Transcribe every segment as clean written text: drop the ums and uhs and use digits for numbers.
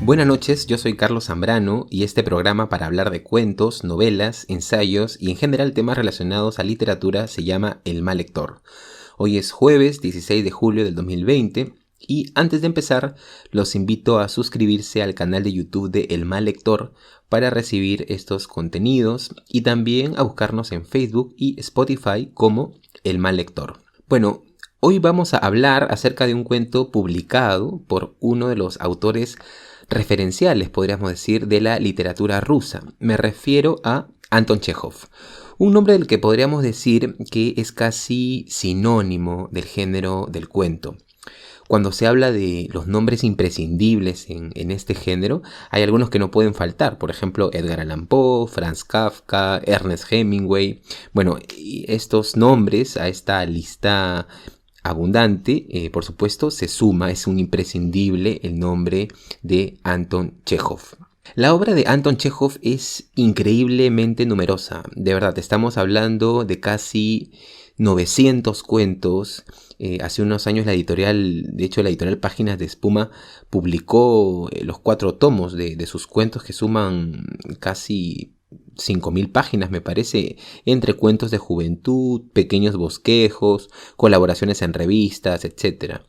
Buenas noches, yo soy Carlos Zambrano y este programa para hablar de cuentos, novelas, ensayos y en general temas relacionados a literatura se llama El Mal Lector. Hoy es jueves 16 de julio del 2020 y antes de empezar los invito a suscribirse al canal de YouTube de El Mal Lector para recibir estos contenidos y también a buscarnos en Facebook y Spotify como El Mal Lector. Bueno, hoy vamos a hablar acerca de un cuento publicado por uno de los autores referenciales, podríamos decir, de la literatura rusa. Me refiero a Anton Chejov, un nombre del que podríamos decir que es casi sinónimo del género del cuento. Cuando se habla de los nombres imprescindibles en este género, hay algunos que no pueden faltar. Por ejemplo, Edgar Allan Poe, Franz Kafka, Ernest Hemingway. Bueno, estos nombres a esta lista abundante, por supuesto, se suma, es un imprescindible el nombre de Anton Chejov. La obra de Anton Chejov es increíblemente numerosa, de verdad, estamos hablando de casi 900 cuentos. Hace unos años la editorial Páginas de Espuma publicó los 4 tomos de sus cuentos que suman casi 5.000 páginas, me parece, entre cuentos de juventud, pequeños bosquejos, colaboraciones en revistas, etc.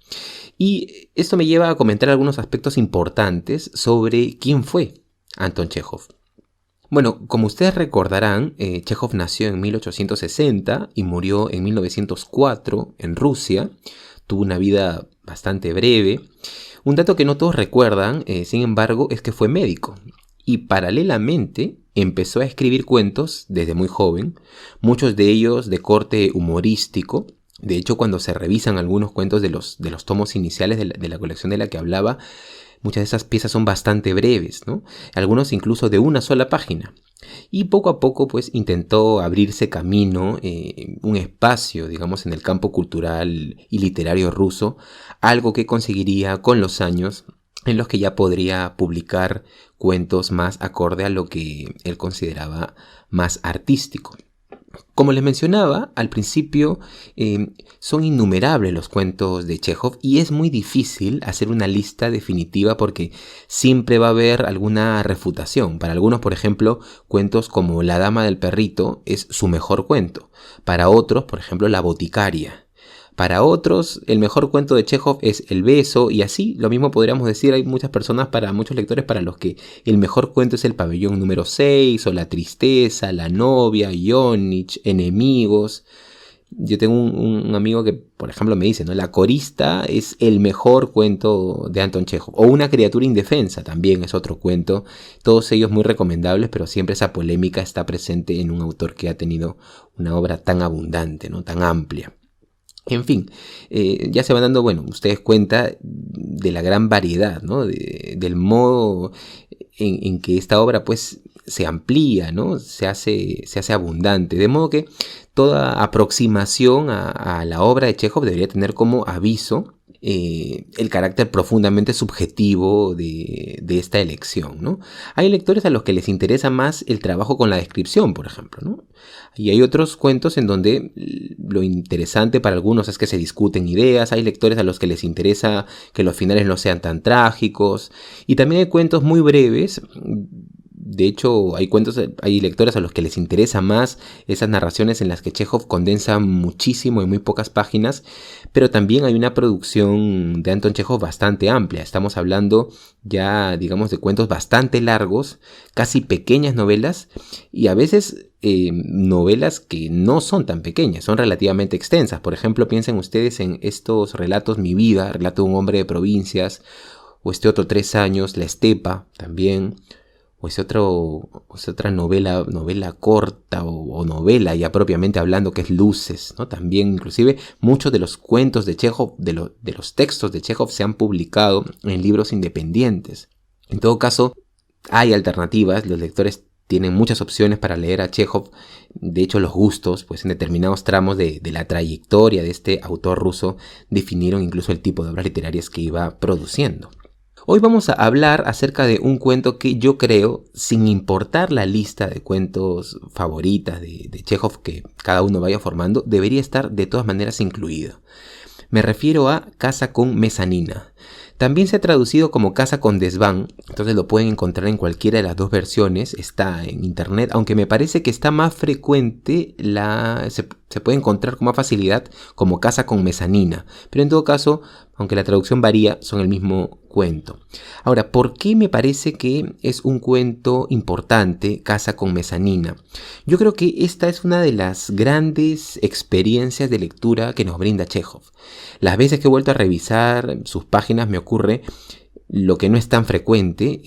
Y esto me lleva a comentar algunos aspectos importantes sobre quién fue Anton Chejov. Bueno, como ustedes recordarán, Chejov nació en 1860 y murió en 1904 en Rusia. Tuvo una vida bastante breve. Un dato que no todos recuerdan, sin embargo, es que fue médico. Y paralelamente empezó a escribir cuentos desde muy joven, muchos de ellos de corte humorístico. De hecho, cuando se revisan algunos cuentos de los tomos iniciales de la colección de la que hablaba, muchas de esas piezas son bastante breves, ¿no? Algunos incluso de una sola página. Y poco a poco pues intentó abrirse camino, un espacio, digamos, en el campo cultural y literario ruso, algo que conseguiría con los años, en los que ya podría publicar cuentos más acorde a lo que él consideraba más artístico. Como les mencionaba al principio, son innumerables los cuentos de Chejov y es muy difícil hacer una lista definitiva porque siempre va a haber alguna refutación. Para algunos, por ejemplo, cuentos como La Dama del Perrito es su mejor cuento. Para otros, por ejemplo, La Boticaria. Para otros, el mejor cuento de Chejov es El Beso, y así lo mismo podríamos decir. Hay muchas personas, muchos lectores para los que el mejor cuento es El Pabellón número 6, o La Tristeza, La Novia, Yonich, Enemigos. Yo tengo un amigo que, por ejemplo, me dice, ¿no? La Corista es el mejor cuento de Anton Chejov. O Una criatura indefensa también es otro cuento. Todos ellos muy recomendables, pero siempre esa polémica está presente en un autor que ha tenido una obra tan abundante, ¿no? Tan amplia. En fin, ya se van dando, ustedes cuenta de la gran variedad, ¿no? Del modo en que esta obra pues se amplía, ¿no? Se hace abundante. De modo que toda aproximación a la obra de Chejov debería tener como aviso el carácter profundamente subjetivo de esta elección, ¿no? Hay lectores a los que les interesa más el trabajo con la descripción, por ejemplo, ¿no? Y hay otros cuentos en donde lo interesante para algunos es que se discuten ideas. Hay lectores a los que les interesa que los finales no sean tan trágicos. Y también hay cuentos muy breves. De hecho, hay lectores a los que les interesa más esas narraciones en las que Chejov condensa muchísimo en muy pocas páginas, pero también hay una producción de Anton Chejov bastante amplia. Estamos hablando ya, digamos, de cuentos bastante largos, casi pequeñas novelas, y a veces novelas que no son tan pequeñas, son relativamente extensas. Por ejemplo, piensen ustedes en estos relatos Mi Vida, relato de un hombre de provincias, o este otro 3 años, La Estepa, también. O es otra novela corta o novela ya propiamente hablando, que es Luces, ¿no? También, inclusive, muchos de los cuentos de Chejov, de los textos de Chejov se han publicado en libros independientes. En todo caso, hay alternativas, los lectores tienen muchas opciones para leer a Chejov. De hecho, los gustos, pues en determinados tramos de la trayectoria de este autor ruso, definieron incluso el tipo de obras literarias que iba produciendo. Hoy vamos a hablar acerca de un cuento que yo creo, sin importar la lista de cuentos favoritas de Chejov que cada uno vaya formando, debería estar de todas maneras incluido. Me refiero a Casa con Mezanina, También se ha traducido como casa con desván, entonces lo pueden encontrar en cualquiera de las dos versiones, está en internet, aunque me parece que está más frecuente, se puede encontrar con más facilidad como casa con mezanina, pero en todo caso, aunque la traducción varía, son el mismo cuento. Ahora, ¿por qué me parece que es un cuento importante, Casa con mezanina? Yo creo que esta es una de las grandes experiencias de lectura que nos brinda Chekhov. Las veces que he vuelto a revisar sus páginas me ocurre lo que no es tan frecuente,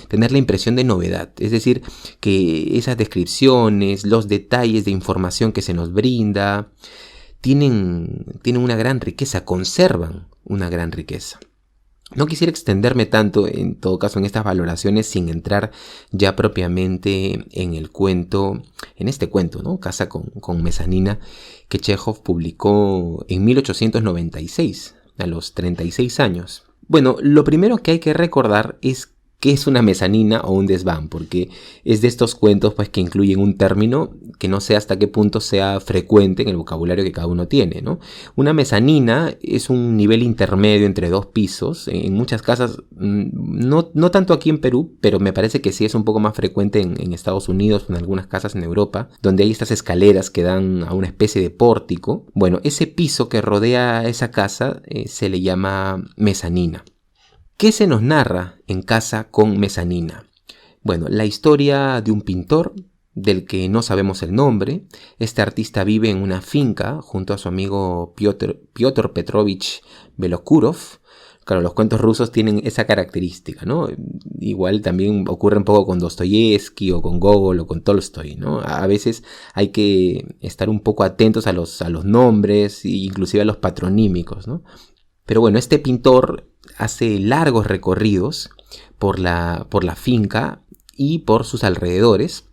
tener la impresión de novedad. Es decir, que esas descripciones, los detalles de información que se nos brinda, tienen una gran riqueza, conservan una gran riqueza. No quisiera extenderme tanto, en todo caso, en estas valoraciones sin entrar ya propiamente en el cuento, en este cuento, ¿no? Casa con mezanina, que Chekhov publicó en 1896, a los 36 años. Bueno, lo primero que hay que recordar es qué es una mezanina o un desván, porque es de estos cuentos pues, que incluyen un término que no sé hasta qué punto sea frecuente en el vocabulario que cada uno tiene, ¿no? Una mezanina es un nivel intermedio entre dos pisos. En muchas casas, no tanto aquí en Perú, pero me parece que sí es un poco más frecuente en Estados Unidos, en algunas casas en Europa, donde hay estas escaleras que dan a una especie de pórtico. Bueno, ese piso que rodea esa casa se le llama mezanina. ¿Qué se nos narra en Casa con mezanina? Bueno, la historia de un pintor del que no sabemos el nombre. Este artista vive en una finca junto a su amigo Piotr Petrovich Belokurov. Claro, los cuentos rusos tienen esa característica, ¿no? Igual también ocurre un poco con Dostoyevsky o con Gogol o con Tolstoy, ¿no? A veces hay que estar un poco atentos a los nombres e inclusive a los patronímicos, ¿no? Pero bueno, este pintor hace largos recorridos por la finca y por sus alrededores.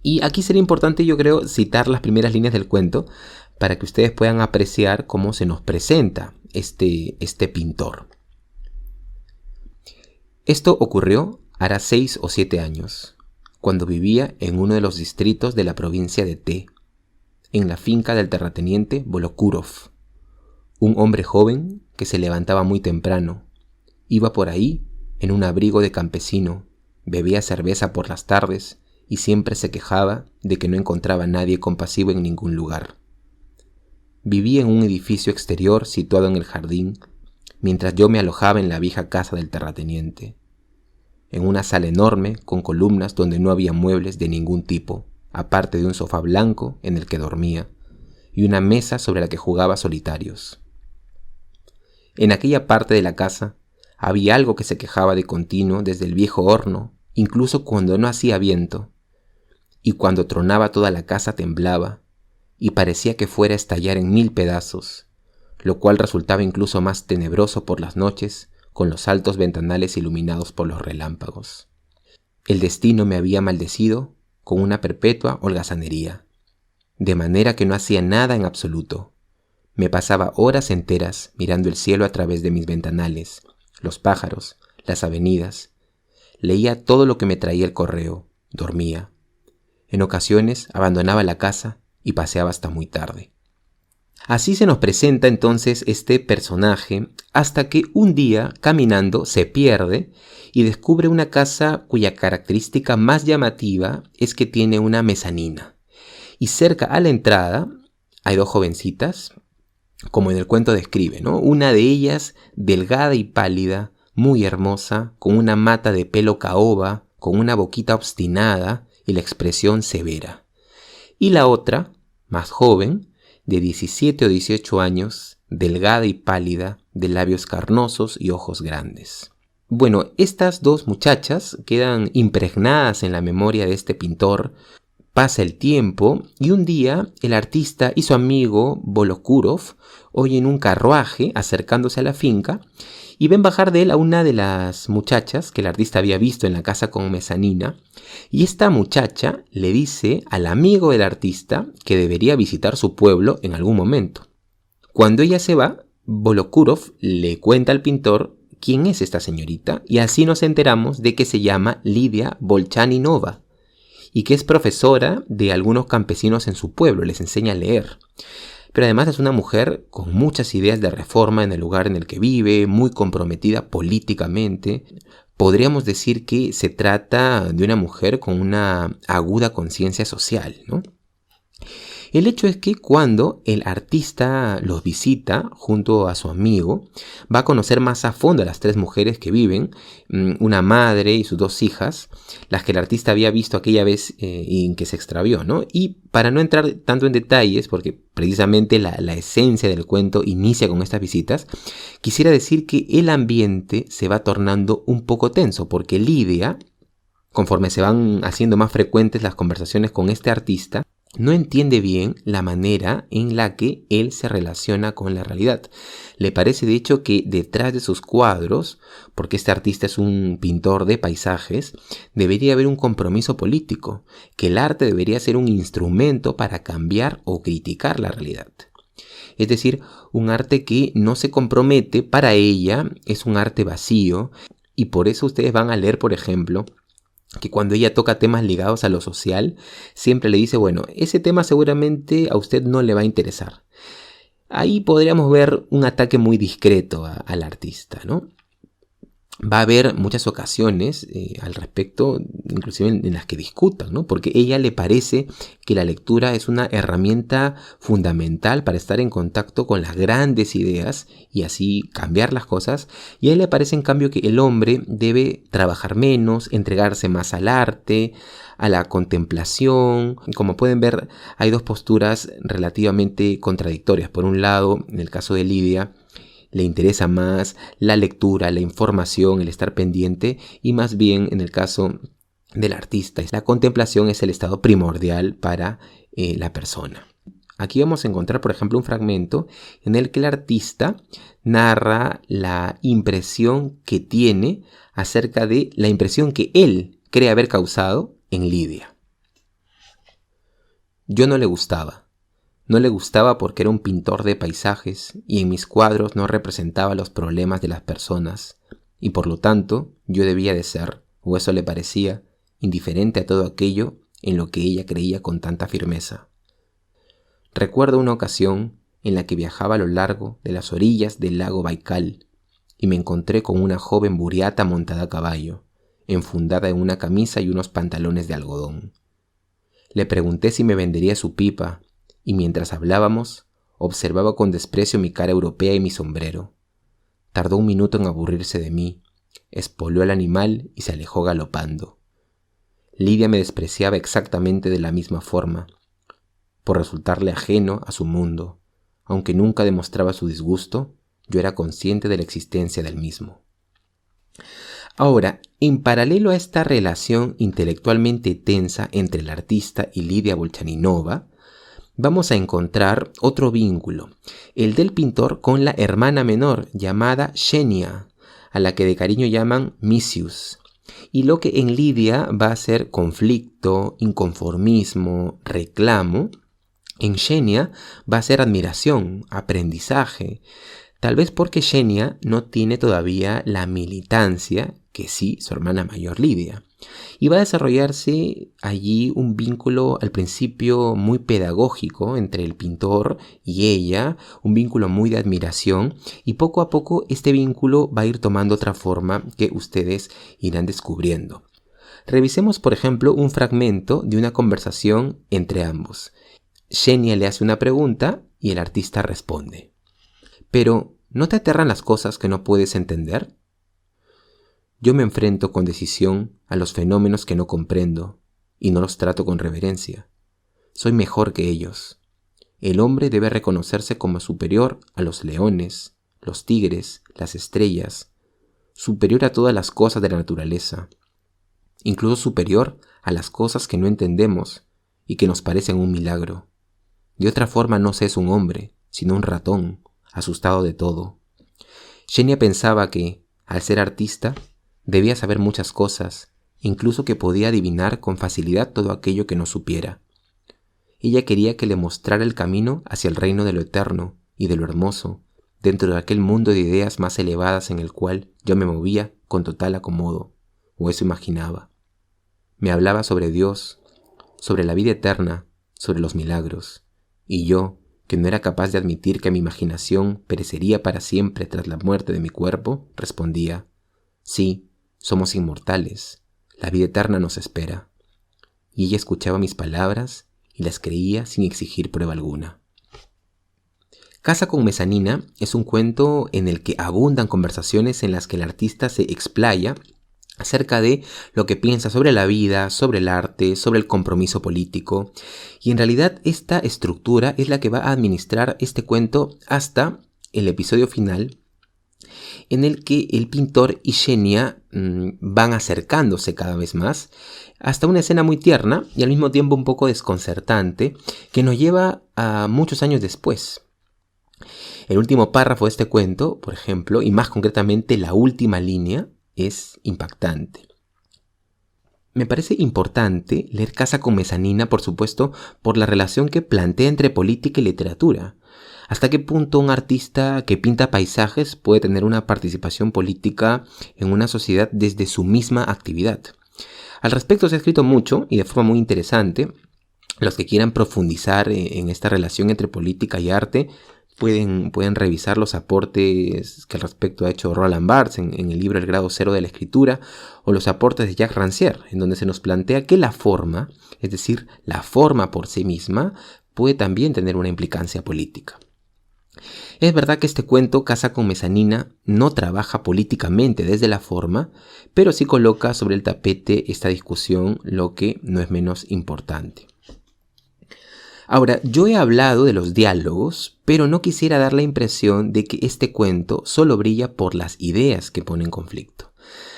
Y aquí sería importante, yo creo, citar las primeras líneas del cuento para que ustedes puedan apreciar cómo se nos presenta este pintor. Esto ocurrió hará 6 o 7 años, cuando vivía en uno de los distritos de la provincia de T, en la finca del terrateniente Volokurov, un hombre joven que se levantaba muy temprano, iba por ahí en un abrigo de campesino, bebía cerveza por las tardes y siempre se quejaba de que no encontraba a nadie compasivo en ningún lugar. Vivía en un edificio exterior situado en el jardín, mientras yo me alojaba en la vieja casa del terrateniente, en una sala enorme con columnas donde no había muebles de ningún tipo, aparte de un sofá blanco en el que dormía y una mesa sobre la que jugaba solitarios. En aquella parte de la casa había algo que se quejaba de continuo desde el viejo horno, incluso cuando no hacía viento, y cuando tronaba toda la casa temblaba, y parecía que fuera a estallar en 1000 pedazos, lo cual resultaba incluso más tenebroso por las noches, con los altos ventanales iluminados por los relámpagos. El destino me había maldecido con una perpetua holgazanería, de manera que no hacía nada en absoluto. Me pasaba horas enteras mirando el cielo a través de mis ventanales, los pájaros, las avenidas. Leía todo lo que me traía el correo, dormía. En ocasiones abandonaba la casa y paseaba hasta muy tarde. Así se nos presenta entonces este personaje hasta que un día, caminando, se pierde y descubre una casa cuya característica más llamativa es que tiene una mezanina. Y cerca a la entrada hay 2 jovencitas, como en el cuento describe, ¿no? Una de ellas delgada y pálida, muy hermosa, con una mata de pelo caoba, con una boquita obstinada y la expresión severa. Y la otra, más joven, de 17 o 18 años, delgada y pálida, de labios carnosos y ojos grandes. Bueno, estas 2 muchachas quedan impregnadas en la memoria de este pintor. Pasa el tiempo y un día el artista y su amigo Volokurov oyen un carruaje acercándose a la finca y ven bajar de él a una de las muchachas que el artista había visto en la casa con mezanina, y esta muchacha le dice al amigo del artista que debería visitar su pueblo en algún momento. Cuando ella se va, Volokurov le cuenta al pintor quién es esta señorita y así nos enteramos de que se llama Lidia Bolchaninova y que es profesora de algunos campesinos en su pueblo, les enseña a leer. pero además es una mujer con muchas ideas de reforma en el lugar en el que vive, muy comprometida políticamente. Podríamos decir que se trata de una mujer con una aguda conciencia social, ¿no? El hecho es que cuando el artista los visita junto a su amigo, va a conocer más a fondo a las tres mujeres que viven, una madre y sus dos hijas, las que el artista había visto aquella vez en que se extravió, ¿no? Y para no entrar tanto en detalles, porque precisamente la esencia del cuento inicia con estas visitas, quisiera decir que el ambiente se va tornando un poco tenso, porque Lidia, conforme se van haciendo más frecuentes las conversaciones con este artista, no entiende bien la manera en la que él se relaciona con la realidad. Le parece de hecho que detrás de sus cuadros, porque este artista es un pintor de paisajes, debería haber un compromiso político, que el arte debería ser un instrumento para cambiar o criticar la realidad. Es decir, un arte que no se compromete, para ella es un arte vacío, y por eso ustedes van a leer, por ejemplo, que cuando ella toca temas ligados a lo social, siempre le dice, bueno, ese tema seguramente a usted no le va a interesar. Ahí podríamos ver un ataque muy discreto al artista, ¿no? Va a haber muchas ocasiones al respecto, inclusive en las que discutan, ¿no? Porque a ella le parece que la lectura es una herramienta fundamental para estar en contacto con las grandes ideas y así cambiar las cosas. Y a él le parece en cambio que el hombre debe trabajar menos, entregarse más al arte, a la contemplación. Como pueden ver, hay dos posturas relativamente contradictorias. Por un lado, en el caso de Lidia, le interesa más la lectura, la información, el estar pendiente, y más bien en el caso del artista, la contemplación es el estado primordial para la persona. Aquí vamos a encontrar, por ejemplo, un fragmento en el que el artista narra la impresión que tiene acerca de la impresión que él cree haber causado en Lidia. Yo no le gustaba. No le gustaba porque era un pintor de paisajes y en mis cuadros no representaba los problemas de las personas y por lo tanto yo debía de ser, o eso le parecía, indiferente a todo aquello en lo que ella creía con tanta firmeza. Recuerdo una ocasión en la que viajaba a lo largo de las orillas del lago Baikal y me encontré con una joven buriata montada a caballo, enfundada en una camisa y unos pantalones de algodón. Le pregunté si me vendería su pipa y mientras hablábamos, observaba con desprecio mi cara europea y mi sombrero. Tardó un minuto en aburrirse de mí, espoleó al animal y se alejó galopando. Lidia me despreciaba exactamente de la misma forma, por resultarle ajeno a su mundo. Aunque nunca demostraba su disgusto, yo era consciente de la existencia del mismo. Ahora, en paralelo a esta relación intelectualmente tensa entre el artista y Lidia Bolchaninova, vamos a encontrar otro vínculo, el del pintor con la hermana menor llamada Xenia, a la que de cariño llaman Misius. Y lo que en Lidia va a ser conflicto, inconformismo, reclamo, en Xenia va a ser admiración, aprendizaje. Tal vez porque Xenia no tiene todavía la militancia que sí su hermana mayor Lidia. Y va a desarrollarse allí un vínculo al principio muy pedagógico entre el pintor y ella, un vínculo muy de admiración, y poco a poco este vínculo va a ir tomando otra forma que ustedes irán descubriendo. Revisemos, por ejemplo, un fragmento de una conversación entre ambos. Xenia le hace una pregunta y el artista responde. Pero, ¿no te aterran las cosas que no puedes entender? Yo me enfrento con decisión a los fenómenos que no comprendo y no los trato con reverencia. Soy mejor que ellos. El hombre debe reconocerse como superior a los leones, los tigres, las estrellas, superior a todas las cosas de la naturaleza, incluso superior a las cosas que no entendemos y que nos parecen un milagro. De otra forma no se es un hombre, sino un ratón, asustado de todo. Xenia pensaba que, al ser artista, debía saber muchas cosas, incluso que podía adivinar con facilidad todo aquello que no supiera. Ella quería que le mostrara el camino hacia el reino de lo eterno y de lo hermoso, dentro de aquel mundo de ideas más elevadas en el cual yo me movía con total acomodo, o eso imaginaba. Me hablaba sobre Dios, sobre la vida eterna, sobre los milagros, y yo, que no era capaz de admitir que mi imaginación perecería para siempre tras la muerte de mi cuerpo, respondía: sí, somos inmortales, la vida eterna nos espera. Y ella escuchaba mis palabras y las creía sin exigir prueba alguna. Casa con mezanina es un cuento en el que abundan conversaciones en las que el artista se explaya acerca de lo que piensa sobre la vida, sobre el arte, sobre el compromiso político. Y en realidad esta estructura es la que va a administrar este cuento hasta el episodio final, en el que el pintor y Xenia van acercándose cada vez más, hasta una escena muy tierna y al mismo tiempo un poco desconcertante, que nos lleva a muchos años después. El último párrafo de este cuento, por ejemplo, y más concretamente la última línea, es impactante. Me parece importante leer Casa con mezanina, por supuesto, por la relación que plantea entre política y literatura. ¿Hasta qué punto un artista que pinta paisajes puede tener una participación política en una sociedad desde su misma actividad? Al respecto se ha escrito mucho y de forma muy interesante. Los que quieran profundizar en esta relación entre política y arte pueden revisar los aportes que al respecto ha hecho Roland Barthes en el libro El grado cero de la escritura, o los aportes de Jacques Rancière, en donde se nos plantea que la forma, es decir, la forma por sí misma, puede también tener una implicancia política. Es verdad que este cuento, Casa con mezanina, no trabaja políticamente desde la forma, pero sí coloca sobre el tapete esta discusión, lo que no es menos importante. Ahora, yo he hablado de los diálogos, pero no quisiera dar la impresión de que este cuento solo brilla por las ideas que pone en conflicto,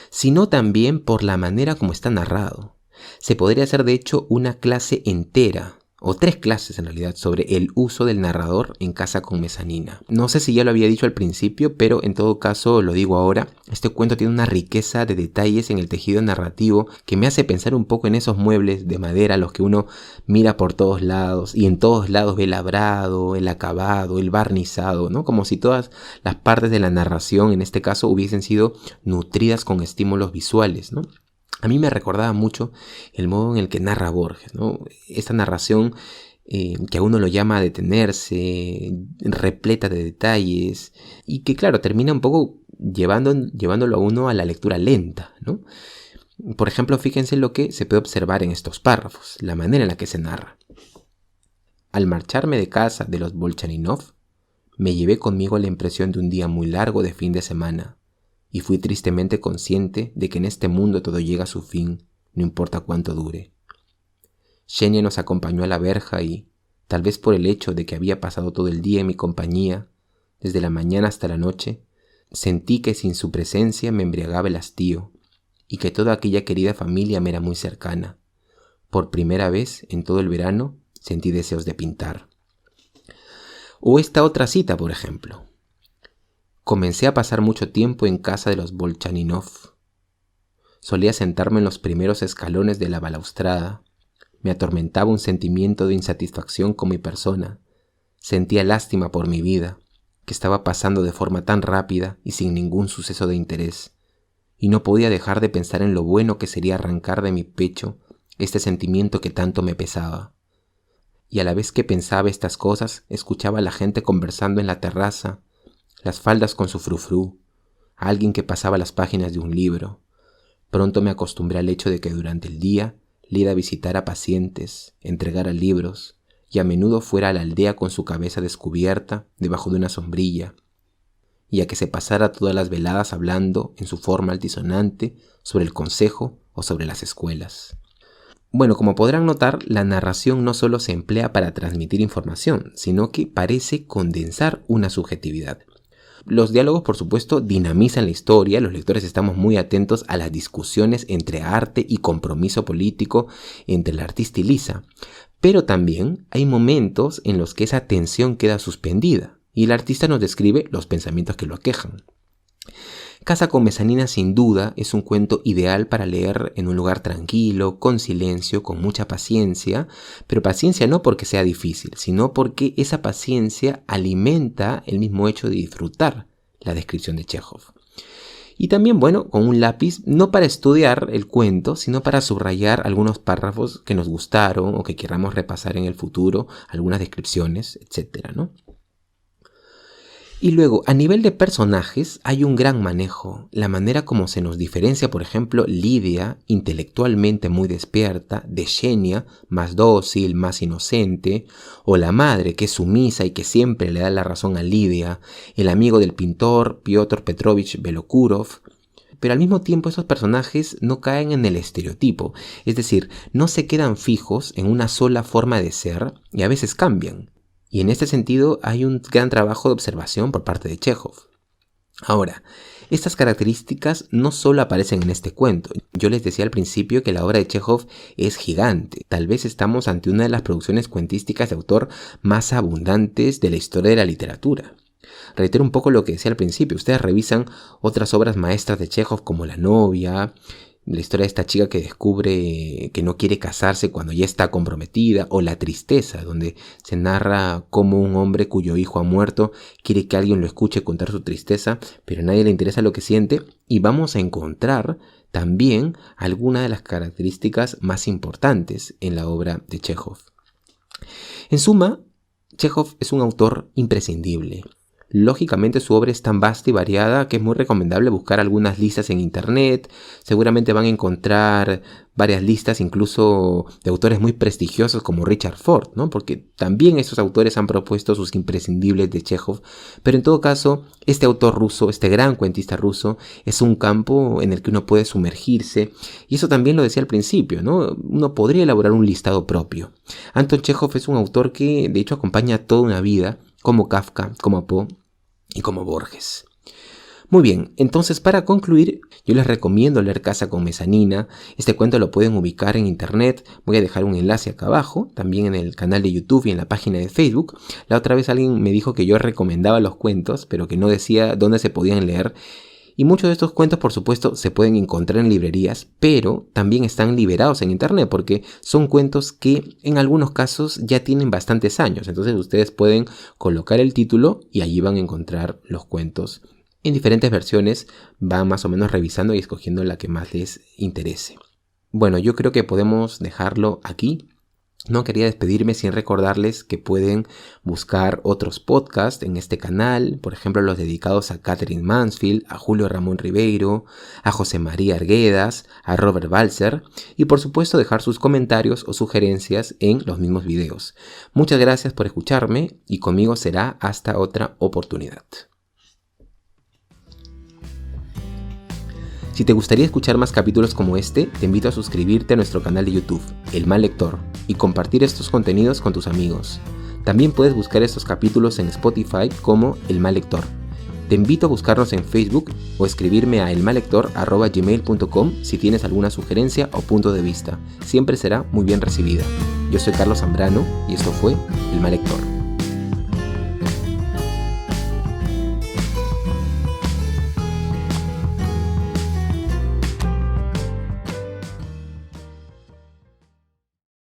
sino también por la manera como está narrado. Se podría hacer de hecho una clase entera, o 3 clases en realidad, sobre el uso del narrador en Casa con mezanina. No sé si ya lo había dicho al principio, pero en todo caso lo digo ahora. Este cuento tiene una riqueza de detalles en el tejido narrativo que me hace pensar un poco en esos muebles de madera a los que uno mira por todos lados y en todos lados ve el labrado, el acabado, el barnizado, ¿no? Como si todas las partes de la narración en este caso hubiesen sido nutridas con estímulos visuales, ¿no? A mí me recordaba mucho el modo en el que narra Borges, ¿no? Esta narración que a uno lo llama a detenerse, repleta de detalles, y que claro, termina un poco llevándolo a uno a la lectura lenta, ¿no? Por ejemplo, fíjense lo que se puede observar en estos párrafos, la manera en la que se narra. Al marcharme de casa de los Bolchaninov, me llevé conmigo la impresión de un día muy largo de fin de semana, y fui tristemente consciente de que en este mundo todo llega a su fin, no importa cuánto dure. Xenia nos acompañó a la verja y, tal vez por el hecho de que había pasado todo el día en mi compañía, desde la mañana hasta la noche, sentí que sin su presencia me embriagaba el hastío y que toda aquella querida familia me era muy cercana. Por primera vez en todo el verano sentí deseos de pintar. O esta otra cita, por ejemplo. Comencé a pasar mucho tiempo en casa de los Bolchaninov. Solía sentarme en los primeros escalones de la balaustrada. Me atormentaba un sentimiento de insatisfacción con mi persona. Sentía lástima por mi vida, que estaba pasando de forma tan rápida y sin ningún suceso de interés, y no podía dejar de pensar en lo bueno que sería arrancar de mi pecho este sentimiento que tanto me pesaba. Y a la vez que pensaba estas cosas, escuchaba a la gente conversando en la terraza, las faldas con su frufrú, a alguien que pasaba las páginas de un libro. Pronto me acostumbré al hecho de que durante el día le iba a visitar a pacientes, entregara libros, y a menudo fuera a la aldea con su cabeza descubierta debajo de una sombrilla, y a que se pasara todas las veladas hablando en su forma altisonante sobre el consejo o sobre las escuelas. Bueno, como podrán notar, la narración no solo se emplea para transmitir información, sino que parece condensar una subjetividad. Los diálogos, por supuesto, dinamizan la historia. Los lectores estamos muy atentos a las discusiones entre arte y compromiso político entre el artista y Lisa. Pero también hay momentos en los que esa tensión queda suspendida y el artista nos describe los pensamientos que lo aquejan. Casa con mezanina sin duda es un cuento ideal para leer en un lugar tranquilo, con silencio, con mucha paciencia, pero paciencia no porque sea difícil, sino porque esa paciencia alimenta el mismo hecho de disfrutar la descripción de Chekhov. Y también, bueno, con un lápiz, no para estudiar el cuento, sino para subrayar algunos párrafos que nos gustaron o que queramos repasar en el futuro, algunas descripciones, etcétera, ¿no? Y luego, a nivel de personajes, hay un gran manejo. La manera como se nos diferencia, por ejemplo, Lidia, intelectualmente muy despierta, de Xenia, más dócil, más inocente, o la madre, que es sumisa y que siempre le da la razón a Lidia, el amigo del pintor, Piotr Petrovich Belokurov. Pero al mismo tiempo esos personajes no caen en el estereotipo, es decir, no se quedan fijos en una sola forma de ser y a veces cambian. Y en este sentido hay un gran trabajo de observación por parte de Chekhov. Ahora, estas características no solo aparecen en este cuento. Yo les decía al principio que la obra de Chekhov es gigante. Tal vez estamos ante una de las producciones cuentísticas de autor más abundantes de la historia de la literatura. Reitero un poco lo que decía al principio. Ustedes revisan otras obras maestras de Chekhov como La novia, la historia de esta chica que descubre que no quiere casarse cuando ya está comprometida, o La tristeza, donde se narra cómo un hombre cuyo hijo ha muerto quiere que alguien lo escuche contar su tristeza, pero a nadie le interesa lo que siente, y vamos a encontrar también algunas de las características más importantes en la obra de Chekhov. En suma, Chekhov es un autor imprescindible. Lógicamente su obra es tan vasta y variada que es muy recomendable buscar algunas listas en internet. Seguramente van a encontrar varias listas incluso de autores muy prestigiosos como Richard Ford, ¿no? Porque también estos autores han propuesto sus imprescindibles de Chekhov. Pero en todo caso, este autor ruso, este gran cuentista ruso, es un campo en el que uno puede sumergirse. Y eso también lo decía al principio, ¿no? Uno podría elaborar un listado propio. Anton Chekhov es un autor que de hecho acompaña toda una vida, como Kafka, como Poe y como Borges. Muy bien, entonces para concluir, yo les recomiendo leer Casa con Mezanina. Este cuento lo pueden ubicar en internet. Voy a dejar un enlace acá abajo, también en el canal de YouTube y en la página de Facebook. La otra vez alguien me dijo que yo recomendaba los cuentos, pero que no decía dónde se podían leer. Y muchos de estos cuentos, por supuesto, se pueden encontrar en librerías, pero también están liberados en internet porque son cuentos que en algunos casos ya tienen bastantes años. Entonces ustedes pueden colocar el título y allí van a encontrar los cuentos en diferentes versiones. Van más o menos revisando y escogiendo la que más les interese. Bueno, yo creo que podemos dejarlo aquí. No quería despedirme sin recordarles que pueden buscar otros podcasts en este canal, por ejemplo los dedicados a Catherine Mansfield, a Julio Ramón Ribeiro, a José María Arguedas, a Robert Balser, y por supuesto dejar sus comentarios o sugerencias en los mismos videos. Muchas gracias por escucharme y conmigo será hasta otra oportunidad. Si te gustaría escuchar más capítulos como este, te invito a suscribirte a nuestro canal de YouTube, El Mal Lector, y compartir estos contenidos con tus amigos. También puedes buscar estos capítulos en Spotify como El Mal Lector. Te invito a buscarnos en Facebook o escribirme a elmallector@gmail.com si tienes alguna sugerencia o punto de vista. Siempre será muy bien recibida. Yo soy Carlos Zambrano y esto fue El Mal Lector.